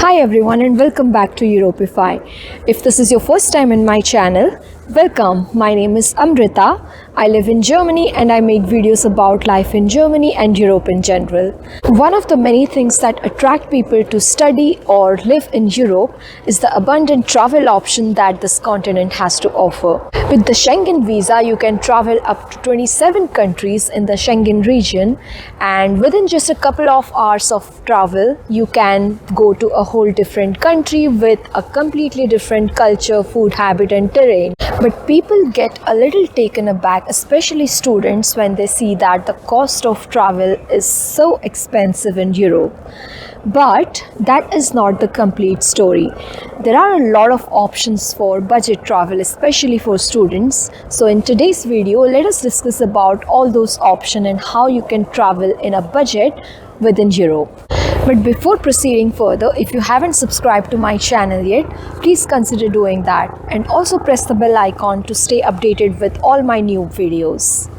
Hi everyone and welcome back to Europify. If this is your first time in my channel, welcome. My name is Amrita. I live in Germany and I make videos about life in Germany and Europe in general. One of the many things that attract people to study or live in Europe is the abundant travel option that this continent has to offer. With the Schengen visa, you can travel up to 27 countries in the Schengen region, and within just a couple of hours of travel, you can go to a whole different country with a completely different culture, food habit and terrain. But people get a little taken aback, especially students, when they see that the cost of travel is so expensive in Europe. But that is not the complete story. There are a lot of options for budget travel, especially for students. So in today's video, let us discuss about all those options and how you can travel in a budget within Europe. But before proceeding further, if you haven't subscribed to my channel yet, please consider doing that and also press the bell icon to stay updated with all my new videos.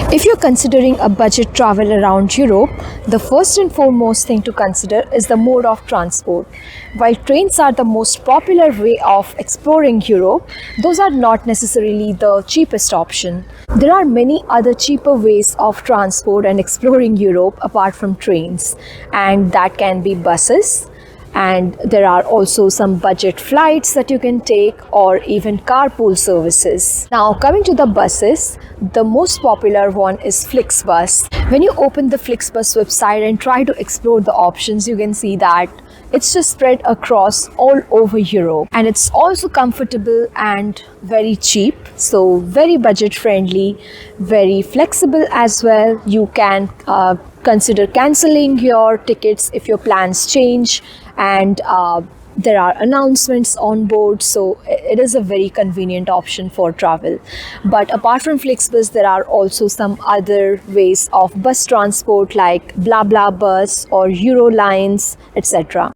If you're considering a budget travel around Europe, the first and foremost thing to consider is the mode of transport. While trains are the most popular way of exploring Europe, those are not necessarily the cheapest option. There are many other cheaper ways of transport and exploring Europe apart from trains, and that can be buses. And there are also some budget flights that you can take, or even carpool services. Now coming to the buses, the most popular one is Flixbus. When you open the Flixbus website and try to explore the options, you can see that it's just spread across all over Europe, and it's also comfortable and very cheap, so very budget friendly, very flexible as well. You can consider cancelling your tickets if your plans change, and there are announcements on board, so it is a very convenient option for travel. But apart from Flixbus, there are also some other ways of bus transport like BlaBla Bus or Eurolines, etc.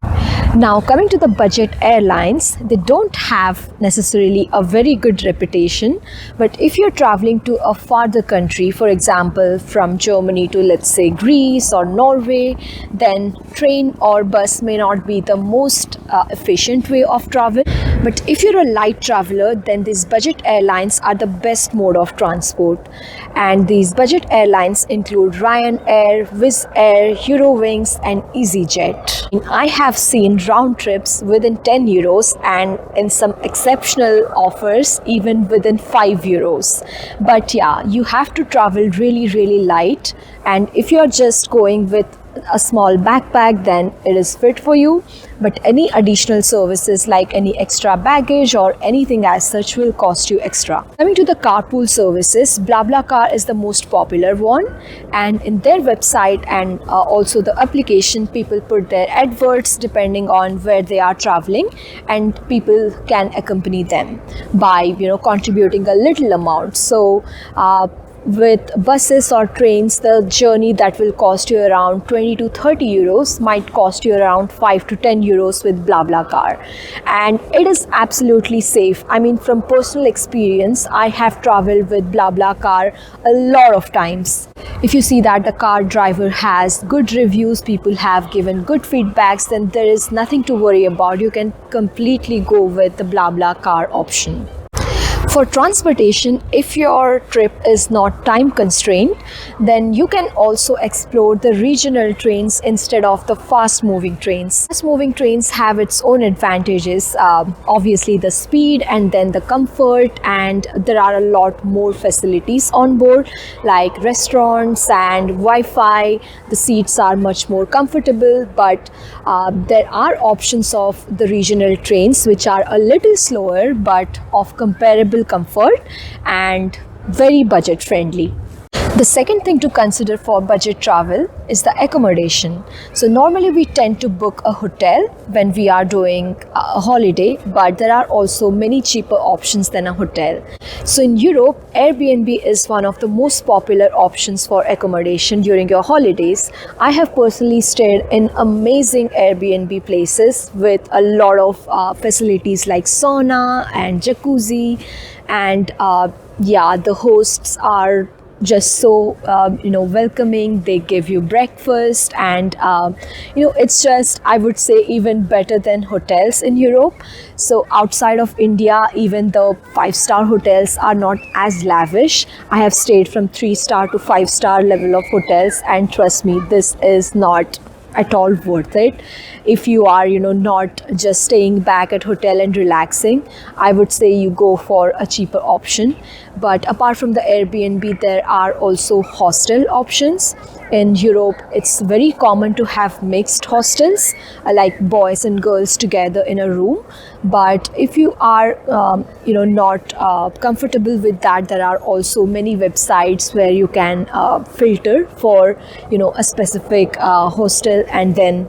Now coming to the budget airlines, they don't have necessarily a very good reputation, but if you're traveling to a farther country, for example from Germany to, let's say, Greece or Norway, then train or bus may not be the most efficient way of travel. But if you're a light traveler, then these budget airlines are the best mode of transport. And these budget airlines include Ryanair, Wizz Air, Eurowings and EasyJet. I have seen round trips within 10 euros and in some exceptional offers even within 5 euros. But yeah, you have to travel really light, and if you're just going with a small backpack, then it is fit for you. But any additional services like any extra baggage or anything as such will cost you extra. Coming to the carpool services, BlaBlaCar is the most popular one, and in their website and also the application, people put their adverts depending on where they are traveling, and people can accompany them by contributing a little amount. So with buses or trains, the journey that will cost you around 20 to 30 euros might cost you around 5 to 10 euros with BlaBlaCar, and it is absolutely safe. I mean, from personal experience, I have traveled with BlaBlaCar a lot of times. If you see that the car driver has good reviews, people have given good feedbacks, then there is nothing to worry about. You can completely go with the BlaBlaCar option. For transportation, if your trip is not time constrained, then you can also explore the regional trains instead of the fast moving trains. Fast moving trains have its own advantages, obviously the speed and then the comfort, and there are a lot more facilities on board like restaurants and Wi-Fi. The seats are much more comfortable, but there are options of the regional trains which are a little slower but of comparable comfort and very budget friendly. The second thing to consider for budget travel is the accommodation. So normally we tend to book a hotel when we are doing a holiday, but there are also many cheaper options than a hotel. So in Europe, Airbnb is one of the most popular options for accommodation during your holidays. I have personally stayed in amazing Airbnb places with a lot of facilities like sauna and jacuzzi, and the hosts are just so welcoming. They give you breakfast, and it's just, I would say, even better than hotels in Europe. So outside of India, even the 5-star hotels are not as lavish. I have stayed from 3-star to 5-star level of hotels, and trust me, this is not at all worth it. If you are not just staying back at hotel and relaxing, I would say you go for a cheaper option. But apart from the Airbnb, there are also hostel options. In Europe, it's very common to have mixed hostels, like boys and girls together in a room. But if you are not comfortable with that, there are also many websites where you can filter for a specific hostel, and then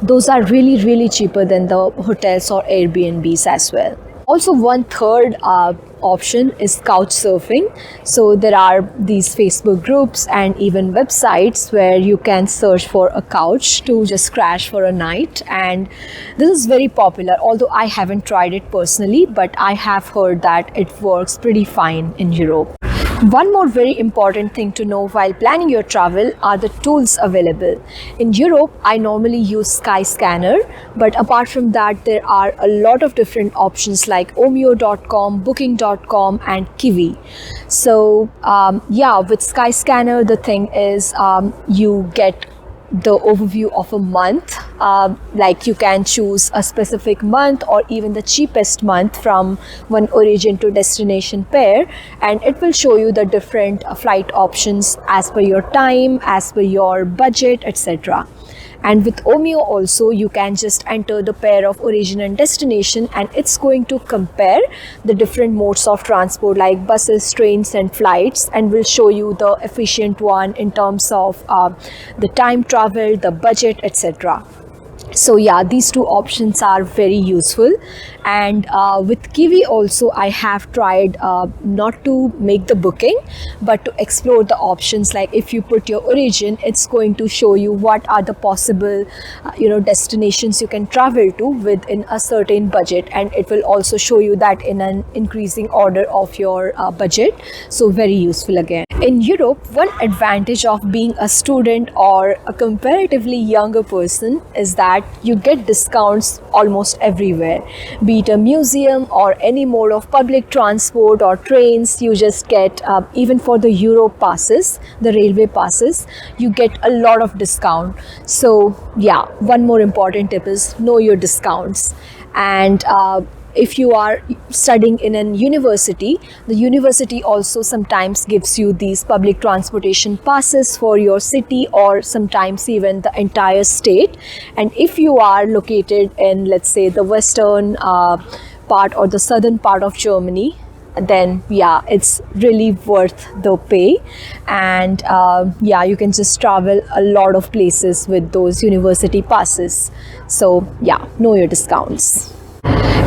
those are really, really cheaper than the hotels or Airbnbs as well. Also, one third option is couch surfing. So there are these Facebook groups and even websites where you can search for a couch to just crash for a night, and this is very popular, although I haven't tried it personally, but I have heard that it works pretty fine in Europe. One more very important thing to know while planning your travel are the tools available. In Europe, I normally use Skyscanner, but apart from that, there are a lot of different options like Omio.com, Booking.com, and Kiwi. So with Skyscanner, the thing is you get the overview of a month. Like you can choose a specific month or even the cheapest month from one origin to destination pair, and it will show you the different flight options as per your time, as per your budget, etc. And with Omio also, you can just enter the pair of origin and destination, and it's going to compare the different modes of transport like buses, trains, and flights, and will show you the efficient one in terms of the time travel, the budget, etc. So these two options are very useful. And with Kiwi also, I have tried not to make the booking but to explore the options. Like if you put your origin, it's going to show you what are the possible destinations you can travel to within a certain budget, and it will also show you that in an increasing order of your budget. So very useful again. In Europe, one advantage of being a student or a comparatively younger person is that you get discounts almost everywhere. Be it a museum or any mode of public transport or trains, you just get, even for the Euro passes, the railway passes, you get a lot of discount. So one more important tip is know your discounts. And if you are studying in a university, the university also sometimes gives you these public transportation passes for your city or sometimes even the entire state. And if you are located in, let's say, the western part or the southern part of Germany, then it's really worth the pay. And you can just travel a lot of places with those university passes. So know your discounts.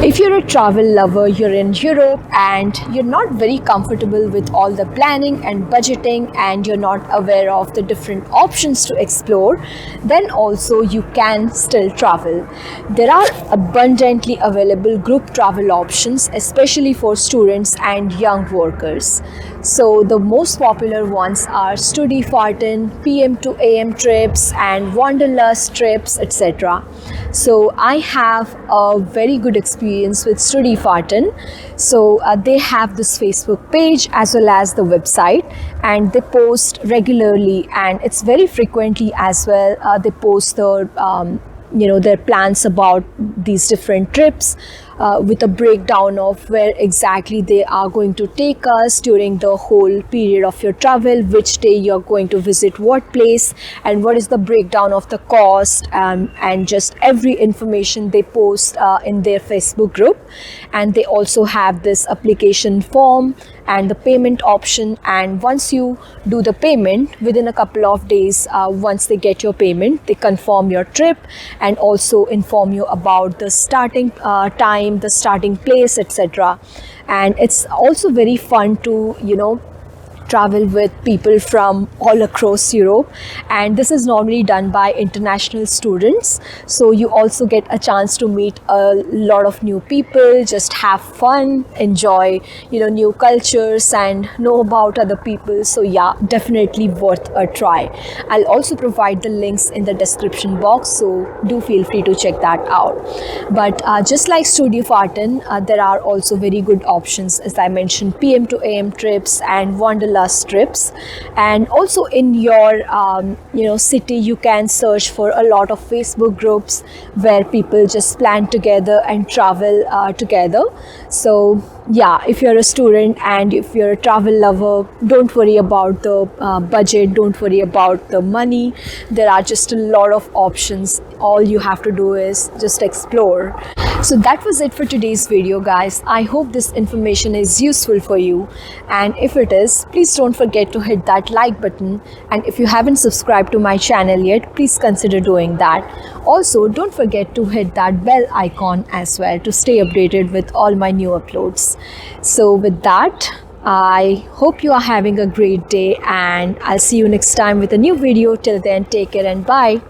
If you're a travel lover, you're in Europe and you're not very comfortable with all the planning and budgeting, and you're not aware of the different options to explore, then also you can still travel. There are abundantly available group travel options, especially for students and young workers. So the most popular ones are Studifahrten, PM to AM trips, and Wanderlust trips, etc. So I have a very good experience with Studifahrten. So they have this Facebook page as well as the website, and they post regularly, and it's very frequently as well. They post their plans about these different trips. with a breakdown of where exactly they are going to take us during the whole period of your travel, which day you're going to visit what place, and what is the breakdown of the cost, and just every information they post in their Facebook group. And they also have this application form and the payment option, and once you do the payment, within a couple of days, once they get your payment, they confirm your trip and also inform you about the starting time, the starting place, etc. And it's also very fun to travel with people from all across Europe, and this is normally done by international students, so you also get a chance to meet a lot of new people, just have fun, enjoy new cultures and know about other people. So yeah, definitely worth a try. I'll also provide the links in the description box, so do feel free to check that out. But just like Studio Farton, there are also very good options, as I mentioned, PM to AM trips and Wanderlust trips. And also in your city, you can search for a lot of Facebook groups where people just plan together and travel together. So yeah, if you're a student and if you're a travel lover, don't worry about the budget, don't worry about the money. There are just a lot of options. All you have to do is just explore. So that was it for today's video, guys. I hope this information is useful for you, and if it is, please don't forget to hit that like button, and if you haven't subscribed to my channel yet, please consider doing that. Also, don't forget to hit that bell icon as well to stay updated with all my new uploads. So with that, I hope you are having a great day, and I'll see you next time with a new video. Till then, take care and bye.